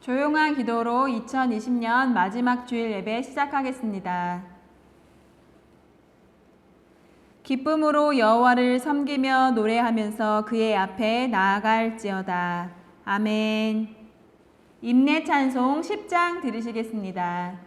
조용한 기도로 2020년 마지막 주일 예배 시작하겠습니다. 기쁨으로 여호와를 섬기며 노래하면서 그의 앞에 나아갈지어다. 아멘. 임내 찬송 10장 들으시겠습니다.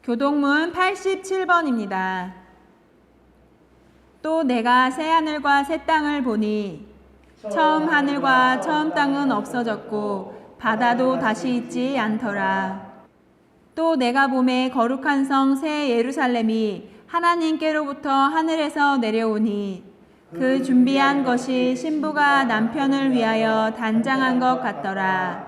교동문 87번입니다. 또 내가 새 하늘과 새 땅을 보니 처음 하늘과 처음 땅은 없어졌고 바다도 다시 있지 않더라. 또 내가 보매 거룩한 성 새 예루살렘이 하나님께로부터 하늘에서 내려오니 그 준비한 것이 신부가 남편을 위하여 단장한 것 같더라.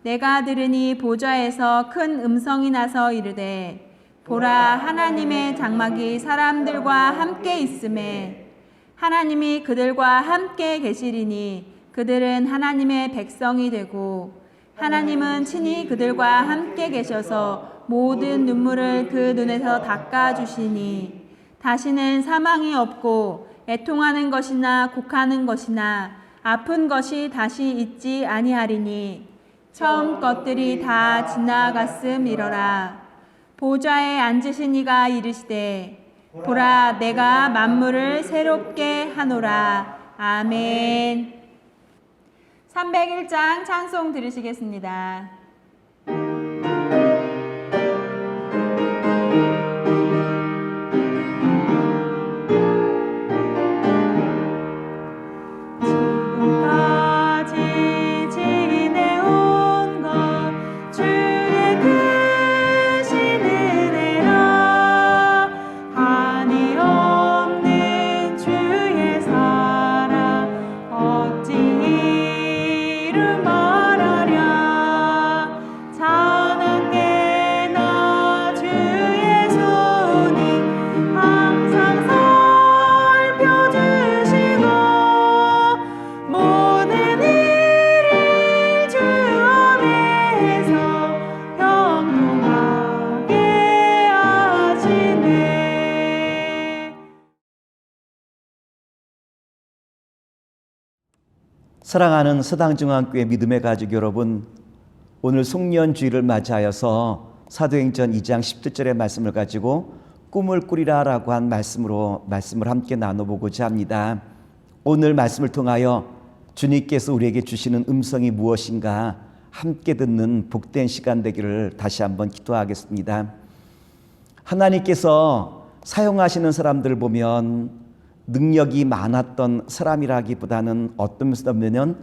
내가 들으니 보좌에서 큰 음성이 나서 이르되 보라, 하나님의 장막이 사람들과 함께 있음에 하나님이 그들과 함께 계시리니 그들은 하나님의 백성이 되고 하나님은 친히 그들과 함께 계셔서 모든 눈물을 그 눈에서 닦아주시니 다시는 사망이 없고 애통하는 것이나 곡하는 것이나 아픈 것이 다시 있지 아니하리니 처음 것들이 다 지나갔음이러라. 보좌에 앉으신 이가 이르시되 보라, 내가 만물을 새롭게 하노라. 아멘. 301장 찬송 들으시겠습니다. 사랑하는 서당중앙교회 믿음의 가족 여러분, 오늘 송년주일을 맞이하여서 사도행전 2장 17절의 말씀을 가지고 꿈을 꾸리라 라고 한 말씀을 함께 나눠보고자 합니다. 오늘 말씀을 통하여 주님께서 우리에게 주시는 음성이 무엇인가 함께 듣는 복된 시간 되기를 다시 한번 기도하겠습니다. 하나님께서 사용하시는 사람들을 보면 능력이 많았던 사람이라기보다는 어떤 면에서 보면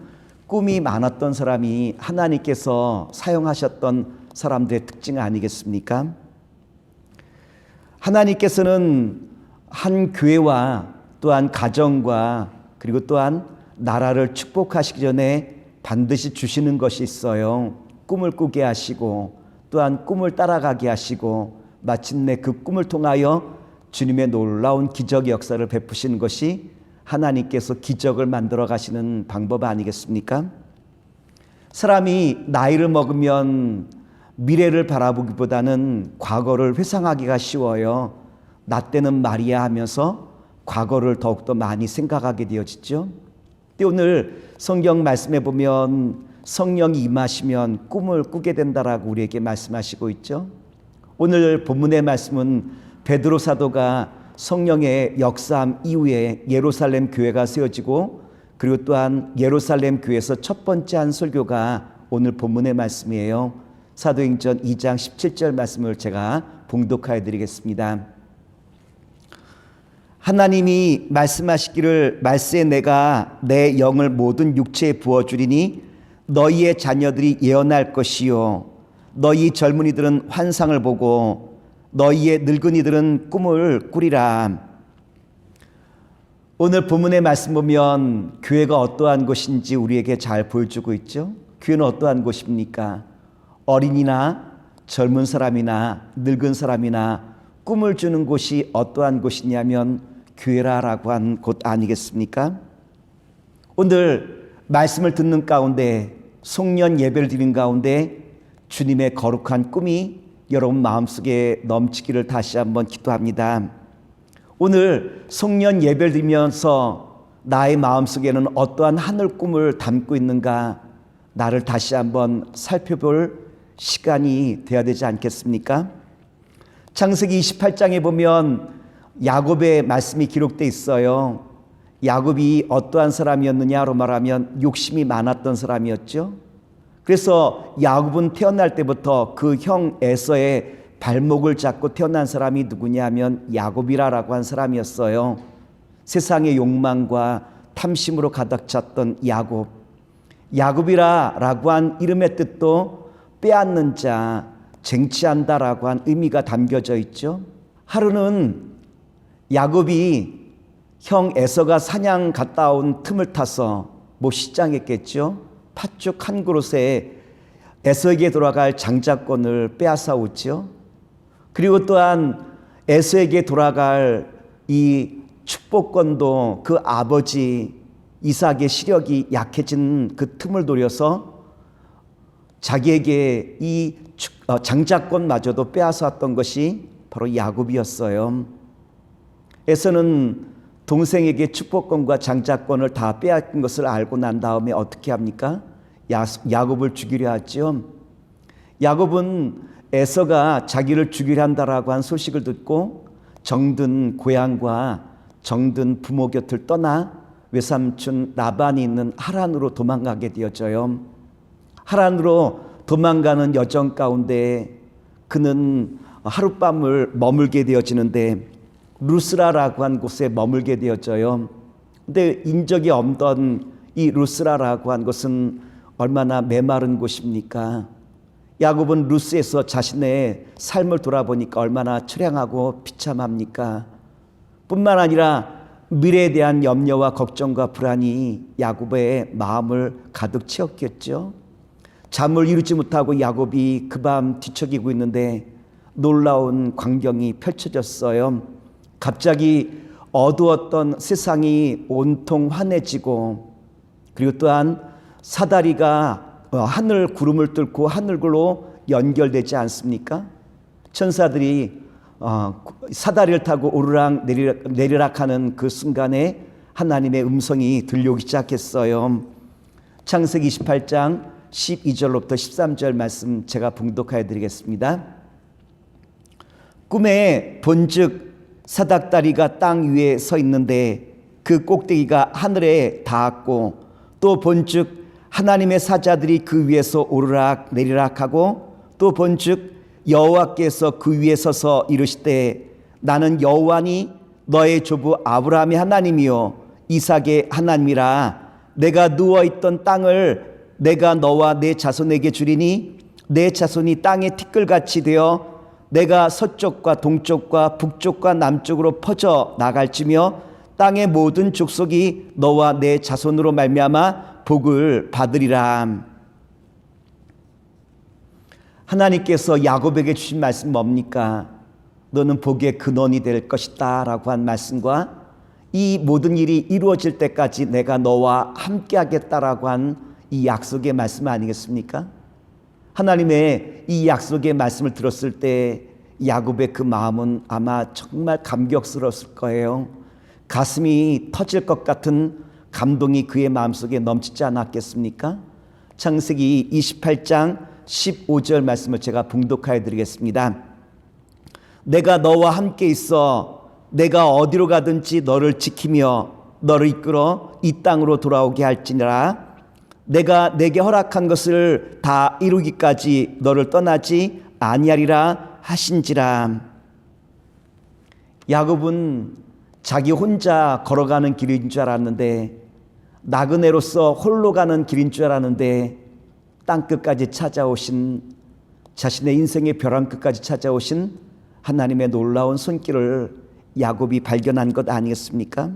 꿈이 많았던 사람이 하나님께서 사용하셨던 사람들의 특징 아니겠습니까? 하나님께서는 한 교회와 또한 가정과 그리고 또한 나라를 축복하시기 전에 반드시 주시는 것이 있어요. 꿈을 꾸게 하시고 또한 꿈을 따라가게 하시고 마침내 그 꿈을 통하여 주님의 놀라운 기적의 역사를 베푸시는 것이 하나님께서 기적을 만들어 가시는 방법 아니겠습니까? 사람이 나이를 먹으면 미래를 바라보기보다는 과거를 회상하기가 쉬워요. 나 때는 말이야 하면서 과거를 더욱더 많이 생각하게 되어지죠. 오늘 성경 말씀에 보면 성령이 임하시면 꿈을 꾸게 된다라고 우리에게 말씀하시고 있죠. 오늘 본문의 말씀은 베드로 사도가 성령의 역사함 이후에 예루살렘 교회가 세워지고 그리고 또한 예루살렘 교회에서 첫 번째 한 설교가 오늘 본문의 말씀이에요. 사도행전 2장 17절 말씀을 제가 봉독하여 드리겠습니다. 하나님이 말씀하시기를 말세에 내가 내 영을 모든 육체에 부어주리니 너희의 자녀들이 예언할 것이요 너희 젊은이들은 환상을 보고 너희의 늙은이들은 꿈을 꾸리라. 오늘 본문의 말씀 보면 교회가 어떠한 곳인지 우리에게 잘 보여주고 있죠. 교회는 어떠한 곳입니까? 어린이나 젊은 사람이나 늙은 사람이나 꿈을 주는 곳이 어떠한 곳이냐면 교회라고 한 곳 아니겠습니까? 오늘 말씀을 듣는 가운데 송년 예배를 드리는 가운데 주님의 거룩한 꿈이 여러분 마음속에 넘치기를 다시 한번 기도합니다. 오늘 송년 예배를 드리면서 나의 마음속에는 어떠한 하늘 꿈을 담고 있는가 나를 다시 한번 살펴볼 시간이 되어야 되지 않겠습니까? 창세기 28장에 보면 야곱의 말씀이 기록되어 있어요. 야곱이 어떠한 사람이었느냐로 말하면 욕심이 많았던 사람이었죠. 그래서 야곱은 태어날 때부터 그 형 에서의 발목을 잡고 태어난 사람이 누구냐 하면 야곱이라고 한 사람이었어요. 세상의 욕망과 탐심으로 가득 찼던 야곱. 야곱이라고 한 이름의 뜻도 빼앗는 자, 쟁취한다라고 한 의미가 담겨져 있죠. 하루는 야곱이 형 에서가 사냥 갔다 온 틈을 타서 시장했겠죠. 팥죽 한 그릇에 에서에게 돌아갈 장자권을 빼앗아 오죠. 그리고 또한 에서에게 돌아갈 이 축복권도 그 아버지 이삭의 시력이 약해진 그 틈을 노려서 자기에게 이 장자권마저도 빼앗아왔던 것이 바로 야곱이었어요. 에서는 동생에게 축복권과 장자권을 다 빼앗긴 것을 알고 난 다음에 어떻게 합니까? 야곱을 죽이려 하죠. 야곱은 에서가 자기를 죽이려 한다라고 한 소식을 듣고 정든 고향과 정든 부모 곁을 떠나 외삼촌 라반이 있는 하란으로 도망가게 되어져요. 하란으로 도망가는 여정 가운데 그는 하룻밤을 머물게 되어지는데 루스라라고 한 곳에 머물게 되어져요. 근데 인적이 없던 이 루스라라고 한 곳은 얼마나 메마른 곳입니까? 야곱은 루스에서 자신의 삶을 돌아보니까 얼마나 처량하고 비참합니까? 뿐만 아니라 미래에 대한 염려와 걱정과 불안이 야곱의 마음을 가득 채웠겠죠. 잠을 이루지 못하고 야곱이 그 밤 뒤척이고 있는데 놀라운 광경이 펼쳐졌어요. 갑자기 어두웠던 세상이 온통 환해지고 그리고 또한 사다리가 하늘 구름을 뚫고 하늘로 연결되지 않습니까? 천사들이 사다리를 타고 오르락 내리락 하는 그 순간에 하나님의 음성이 들려오기 시작했어요. 창세기 28장 12절로부터 13절 말씀 제가 봉독하여 드리겠습니다. 꿈에 본즉 사닥다리가 땅 위에 서 있는데 그 꼭대기가 하늘에 닿았고 또 본즉 하나님의 사자들이 그 위에서 오르락 내리락하고 또 본즉 여호와께서 그 위에 서서 이르시되 나는 여호와니 너의 조부 아브라함의 하나님이요 이삭의 하나님이라. 내가 누워있던 땅을 내가 너와 내 자손에게 주리니 내 자손이 땅의 티끌같이 되어 내가 서쪽과 동쪽과 북쪽과 남쪽으로 퍼져 나갈지며 땅의 모든 족속이 너와 내 자손으로 말미암아 복을 받으리라. 하나님께서 야곱에게 주신 말씀 뭡니까? 너는 복의 근원이 될 것이다 라고 한 말씀과 이 모든 일이 이루어질 때까지 내가 너와 함께 하겠다라고 한 이 약속의 말씀 아니겠습니까? 하나님의 이 약속의 말씀을 들었을 때 야곱의 그 마음은 아마 정말 감격스러웠을 거예요. 가슴이 터질 것 같은 감동이 그의 마음속에 넘치지 않았겠습니까? 창세기 28장 15절 말씀을 제가 봉독하여 드리겠습니다. 내가 너와 함께 있어 내가 어디로 가든지 너를 지키며 너를 이끌어 이 땅으로 돌아오게 할지니라. 내가 내게 허락한 것을 다 이루기까지 너를 떠나지 아니하리라 하신지라. 야곱은 자기 혼자 걸어가는 길인 줄 알았는데 나그네로서 홀로 가는 길인 줄 알았는데 땅끝까지 찾아오신 자신의 인생의 벼랑 끝까지 찾아오신 하나님의 놀라운 손길을 야곱이 발견한 것 아니겠습니까?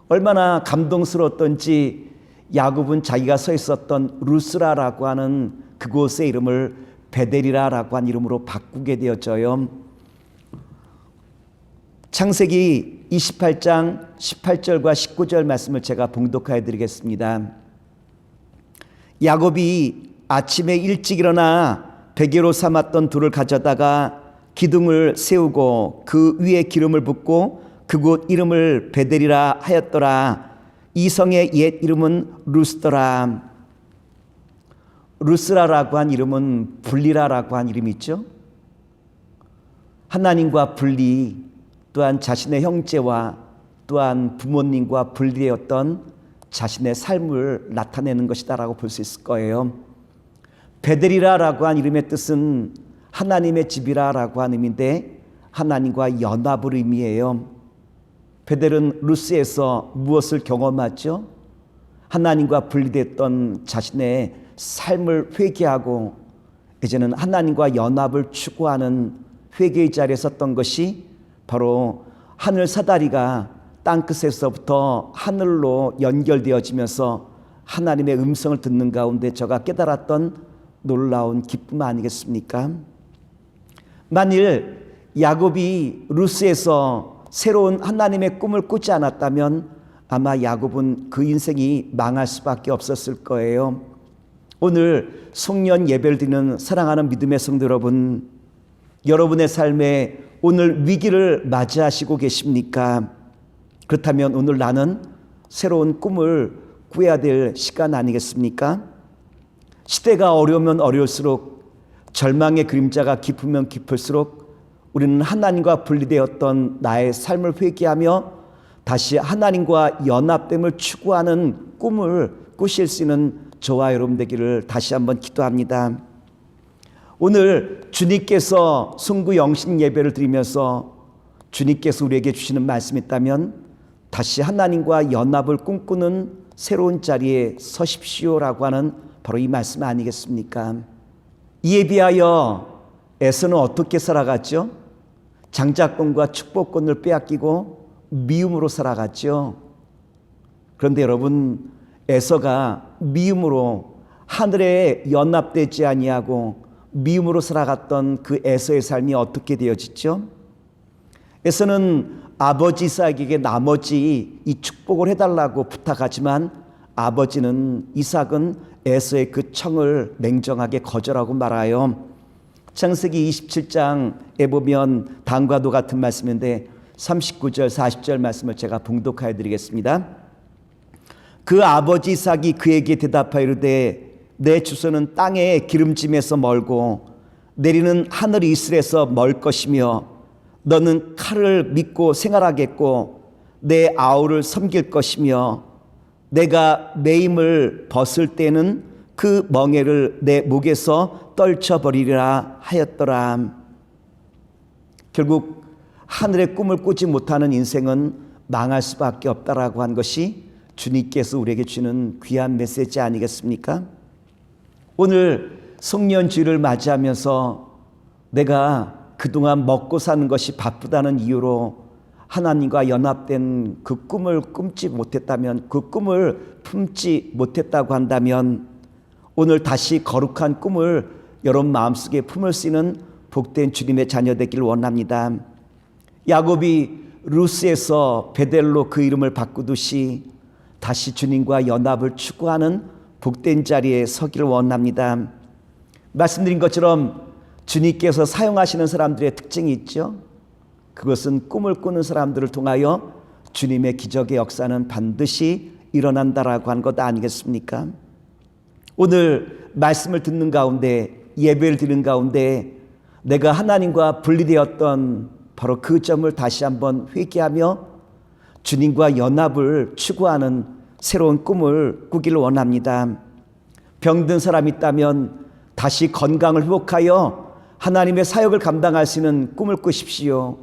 얼마나 감동스러웠던지 야곱은 자기가 서 있었던 루스라라고 하는 그곳의 이름을 베델이라라고 한 이름으로 바꾸게 되었죠. 창세기 28장 18절과 19절 말씀을 제가 봉독하여 드리겠습니다. 야곱이 아침에 일찍 일어나 베개로 삼았던 돌을 가져다가 기둥을 세우고 그 위에 기름을 붓고 그곳 이름을 베델이라 하였더라. 이 성의 옛 이름은 루스더라. 루스라라고 한 이름은 분리라라고 한 이름이 있죠. 하나님과 분리, 또한 자신의 형제와 또한 부모님과 분리되었던 자신의 삶을 나타내는 것이다라고 볼 수 있을 거예요. 베델이라라고 한 이름의 뜻은 하나님의 집이라라고 하는 의미인데 하나님과 연합을 의미해요. 베델은 루스에서 무엇을 경험하죠? 하나님과 분리됐던 자신의 삶을 회개하고 이제는 하나님과 연합을 추구하는 회개의 자리에 섰던 것이 바로 하늘 사다리가 땅끝에서부터 하늘로 연결되어지면서 하나님의 음성을 듣는 가운데 저가 깨달았던 놀라운 기쁨 아니겠습니까? 만일 야곱이 루스에서 새로운 하나님의 꿈을 꾸지 않았다면 아마 야곱은 그 인생이 망할 수밖에 없었을 거예요. 오늘 송년 예배를 드리는 사랑하는 믿음의 성도 여러분, 여러분의 삶에 오늘 위기를 맞이하시고 계십니까? 그렇다면 오늘 나는 새로운 꿈을 꾸어야 될 시간 아니겠습니까? 시대가 어려우면 어려울수록, 절망의 그림자가 깊으면 깊을수록 우리는 하나님과 분리되었던 나의 삶을 회개하며 다시 하나님과 연합됨을 추구하는 꿈을 꾸실 수 있는 저와 여러분 되기를 다시 한번 기도합니다. 오늘 주님께서 송구 영신 예배를 드리면서 주님께서 우리에게 주시는 말씀이 있다면 다시 하나님과 연합을 꿈꾸는 새로운 자리에 서십시오라고 하는 바로 이 말씀 아니겠습니까? 이에 비하여 에서는 어떻게 살아갔죠? 장자권과 축복권을 빼앗기고 미움으로 살아갔죠. 그런데 여러분, 에서가 미움으로 하늘에 연합되지 아니하고 미움으로 살아갔던 그 에서의 삶이 어떻게 되어지죠? 에서는 아버지 이삭에게 나머지 이 축복을 해달라고 부탁하지만 아버지는 이삭은 에서의 그 청을 냉정하게 거절하고 말아요. 창세기 27장에 보면 다음과도 같은 말씀인데 39절 40절 말씀을 제가 봉독하여 드리겠습니다. 그 아버지 이삭이 그에게 대답하여 이르되 내 주소는 땅의 기름짐에서 멀고 내리는 하늘 이슬에서 멀 것이며 너는 칼을 믿고 생활하겠고 내 아우를 섬길 것이며 내가 매임을 벗을 때는 그 멍에를 내 목에서 떨쳐버리리라 하였더라. 결국 하늘의 꿈을 꾸지 못하는 인생은 망할 수밖에 없다라고 한 것이 주님께서 우리에게 주는 귀한 메시지 아니겠습니까? 오늘 송년주일을 맞이하면서 내가 그동안 먹고 사는 것이 바쁘다는 이유로 하나님과 연합된 그 꿈을 꿈지 못했다면, 그 꿈을 품지 못했다고 한다면 오늘 다시 거룩한 꿈을 여러분 마음속에 품을 수 있는 복된 주님의 자녀 되기를 원합니다. 야곱이 루스에서 베델로 그 이름을 바꾸듯이 다시 주님과 연합을 추구하는 복된 자리에 서기를 원합니다. 말씀드린 것처럼 주님께서 사용하시는 사람들의 특징이 있죠. 그것은 꿈을 꾸는 사람들을 통하여 주님의 기적의 역사는 반드시 일어난다라고 한 것 아니겠습니까? 오늘 말씀을 듣는 가운데, 예배를 드리는 가운데 내가 하나님과 분리되었던 바로 그 점을 다시 한번 회개하며 주님과 연합을 추구하는 새로운 꿈을 꾸기를 원합니다. 병든 사람이 있다면 다시 건강을 회복하여 하나님의 사역을 감당할 수 있는 꿈을 꾸십시오.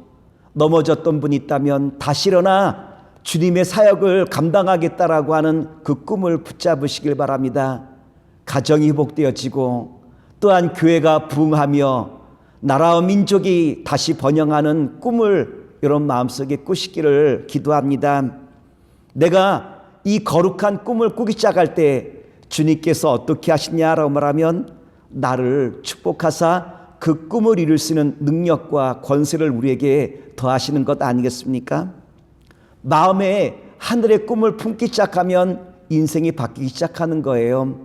넘어졌던 분이 있다면 다시 일어나 주님의 사역을 감당하겠다라고 하는 그 꿈을 붙잡으시길 바랍니다. 가정이 회복되어지고 또한 교회가 부흥하며 나라와 민족이 다시 번영하는 꿈을 여러분 마음속에 꾸시기를 기도합니다. 내가 이 거룩한 꿈을 꾸기 시작할 때 주님께서 어떻게 하시냐라고 말하면 나를 축복하사 그 꿈을 이룰 수 있는 능력과 권세를 우리에게 더하시는 것 아니겠습니까? 마음에 하늘의 꿈을 품기 시작하면 인생이 바뀌기 시작하는 거예요.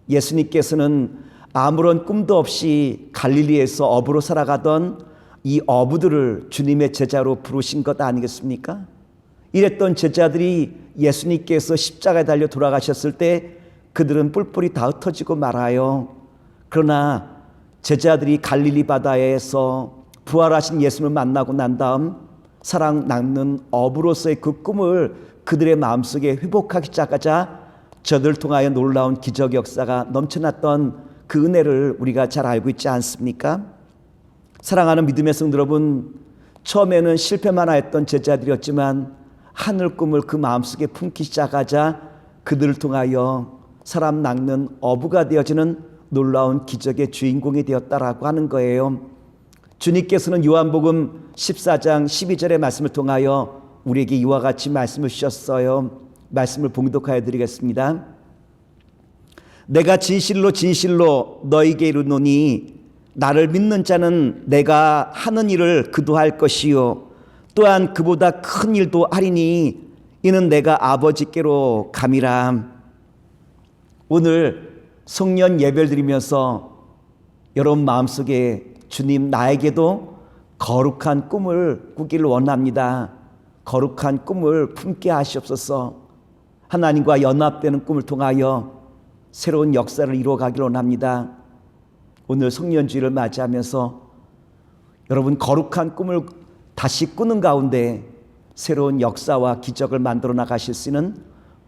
예수님께서는 아무런 꿈도 없이 갈릴리에서 어부로 살아가던 이 어부들을 주님의 제자로 부르신 것 아니겠습니까? 이랬던 제자들이 예수님께서 십자가에 달려 돌아가셨을 때 그들은 뿔뿔이 다 흩어지고 말아요. 그러나 제자들이 갈릴리 바다에서 부활하신 예수님을 만나고 난 다음 사랑 낚는 어부로서의 그 꿈을 그들의 마음속에 회복하기 시작하자 저들을 통하여 놀라운 기적 역사가 넘쳐났던 그 은혜를 우리가 잘 알고 있지 않습니까? 사랑하는 믿음의 성도 여러분, 처음에는 실패만 하였던 제자들이었지만 하늘 꿈을 그 마음속에 품기 시작하자 그들을 통하여 사람 낚는 어부가 되어지는 놀라운 기적의 주인공이 되었다라고 하는 거예요. 주님께서는 요한복음 14장 12절의 말씀을 통하여 우리에게 이와 같이 말씀을 주셨어요. 말씀을 봉독하여 드리겠습니다. 내가 진실로 진실로 너희에게 이르노니 나를 믿는 자는 내가 하는 일을 그도 할 것이요 또한 그보다 큰 일도 하리니 이는 내가 아버지께로 감이라. 오늘 송년 예배를 드리면서 여러분 마음속에 주님 나에게도 거룩한 꿈을 꾸기를 원합니다. 거룩한 꿈을 품게 하시옵소서. 하나님과 연합되는 꿈을 통하여 새로운 역사를 이루어가기를 원합니다. 오늘 송년주일을 맞이하면서 여러분 거룩한 꿈을 다시 꾸는 가운데 새로운 역사와 기적을 만들어 나가실 수 있는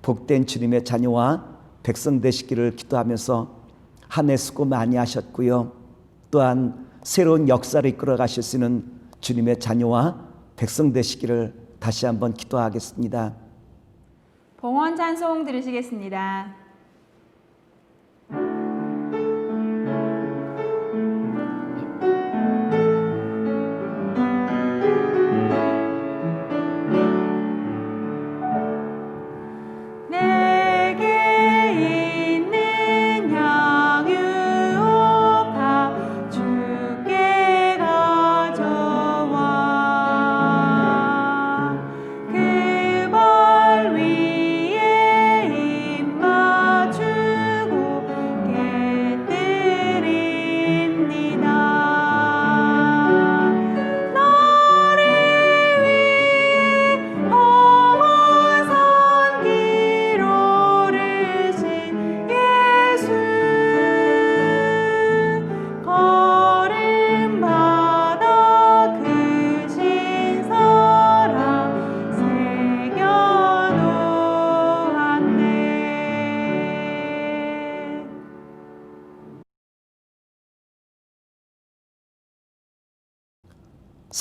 복된 주님의 자녀와 백성 되시기를 기도하면서 한 해 수고 많이 하셨고요. 또한 새로운 역사를 이끌어 가실 수 있는 주님의 자녀와 백성 되시기를 다시 한번 기도하겠습니다. 봉헌 찬송 들으시겠습니다.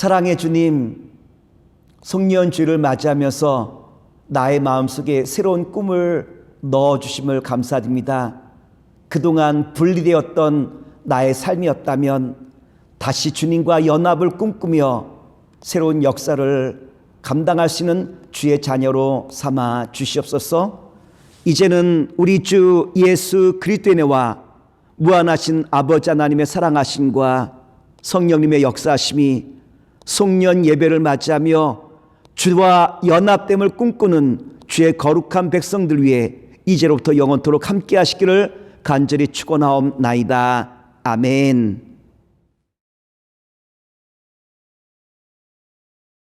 사랑의 주님, 송년주일을 맞이하면서 나의 마음속에 새로운 꿈을 넣어주심을 감사드립니다. 그동안 분리되었던 나의 삶이었다면 다시 주님과 연합을 꿈꾸며 새로운 역사를 감당할 수 있는 주의 자녀로 삼아 주시옵소서. 이제는 우리 주 예수 그리스도의 은혜와 무한하신 아버지 하나님의 사랑하심과 성령님의 역사하심이 송년 예배를 맞이하며 주와 연합됨을 꿈꾸는 주의 거룩한 백성들 위해 이제로부터 영원토록 함께 하시기를 간절히 축원하옵나이다. 아멘.